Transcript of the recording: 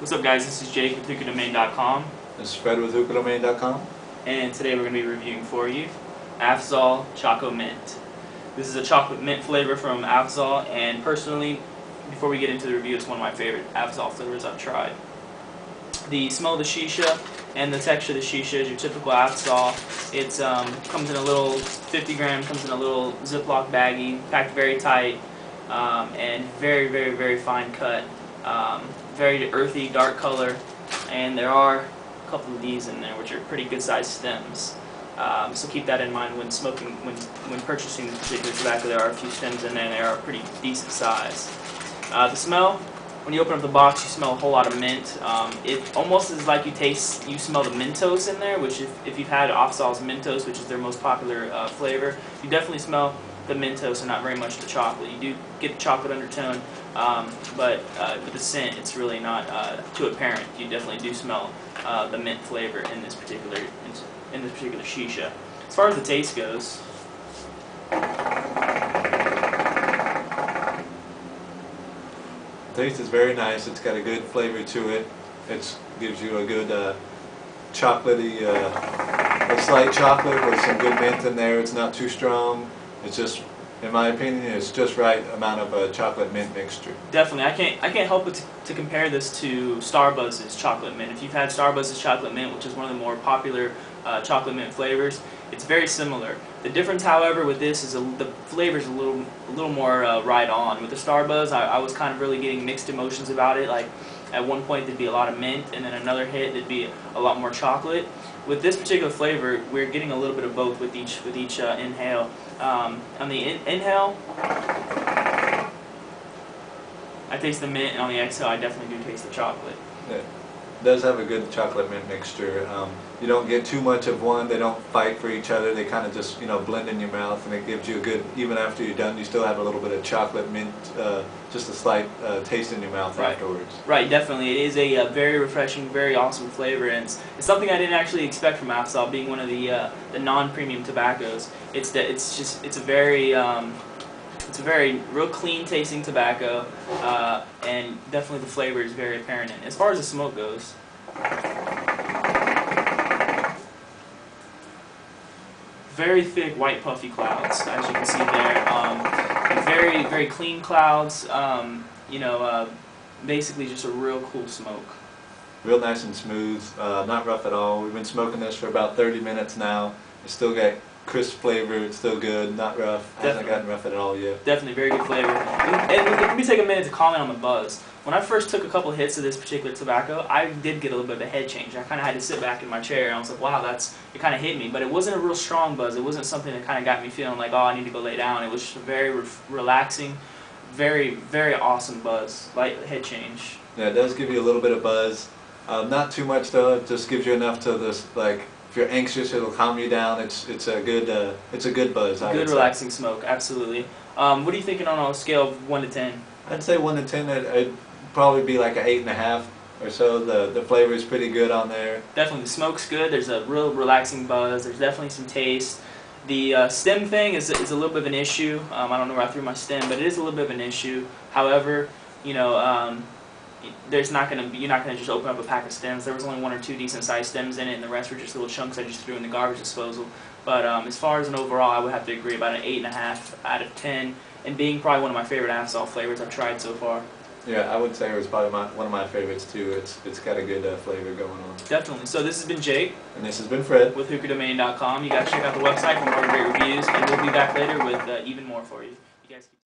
What's up, guys? This is Jake with HookahDomain.com, This is Fred with HookahDomain.com. and today we're going to be reviewing for you Afzal ChocoMint. This is a chocolate mint flavor from Afzal, and personally, before we get into the review, it's one of my favorite Afzal flavors I've tried. The smell of the Shisha and the texture of the Shisha is your typical Afzal. It comes in a little 50 gram, comes in a little Ziploc baggie, packed very tight, and very fine cut. Very earthy, dark color, and there are a couple of these in there, which are pretty good sized stems. So keep that in mind when smoking, when purchasing this particular tobacco. There are a few stems in there, and they are pretty decent size. The smell, when you open up the box, you smell a whole lot of mint. It almost is like you smell the Mentos in there, which if you've had Afzal's Mentos, which is their most popular flavor, you definitely smell the Mentos and not very much the chocolate. You do get the chocolate undertone, but with the scent, it's really not too apparent. You definitely do smell the mint flavor in this particular Shisha. As far as the taste goes, The taste is very nice. It's got a good flavor to it. It gives you a good chocolatey, a slight chocolate with some good mint in there. It's not too strong. It's just, in my opinion, it's just right amount of chocolate mint mixture. definitely, I can't help but to compare this to Starbuzz's chocolate mint. If you've had Starbuzz's chocolate mint, which is one of the more popular chocolate mint flavors, it's very similar. The difference, however, with this is the flavor's a little more right on. With the Starbuzz, I was kind of really getting mixed emotions about it. Like at one point there'd be a lot of mint, and then another hit there'd be a lot more chocolate. With this particular flavor, we're getting a little bit of both with each inhale. On the inhale, I taste the mint, and on the exhale, I definitely do taste the chocolate. Yeah. It does have a good chocolate mint mixture. You don't get too much of one. They don't fight for each other. They kind of just blend in your mouth, and it gives you a good, even after you're done, you still have a little bit of chocolate mint, just a slight taste in your mouth afterwards. Right, definitely. It is a very refreshing, very awesome flavor, and it's something I didn't actually expect from Afzal, being one of the non-premium tobaccos. It's a very real clean tasting tobacco, and definitely the flavor is very apparent. And as far as the smoke goes, very thick white puffy clouds, as you can see there. Very clean clouds. Basically just a real cool smoke. Real nice and smooth, not rough at all. We've been smoking this for about 30 minutes now. It's still got crisp flavor, it's still good, not rough. Hasn't gotten rough at all yet. Definitely very good flavor. And let me take a minute to comment on the buzz. When I first took a couple hits of this particular tobacco, I did get a little bit of a head change. I kind of had to sit back in my chair, and I was like, wow, it kind of hit me. But it wasn't a real strong buzz. It wasn't something that kind of got me feeling like, oh, I need to go lay down. It was just a very relaxing, very awesome buzz, light head change. Yeah, it does give you a little bit of buzz. Not too much though. It just gives you enough to just like, if you're anxious, it'll calm you down. It's a good buzz. Good relaxing smoke, absolutely. What are you thinking on a scale of 1 to 10? I'd say 1 to 10. It'd probably be like an 8.5 or so. The flavor is pretty good on there. Definitely, the smoke's good. There's a real relaxing buzz. There's definitely some taste. The stem thing is a little bit of an issue. I don't know where I threw my stem, but it is a little bit of an issue. However, you're not gonna just open up a pack of stems. There was only 1 or 2 decent sized stems in it, and the rest were just little chunks I just threw in the garbage disposal. But as far as an overall, I would have to agree about an 8.5 out of 10, and being probably one of my favorite Afzal flavors I've tried so far. Yeah, I would say it was probably one of my favorites too. It's got a good flavor going on. Definitely. So this has been Jake. And this has been Fred. With HookahDomain.com. You guys check out the website for more great reviews, and we'll be back later with even more for you. You guys keep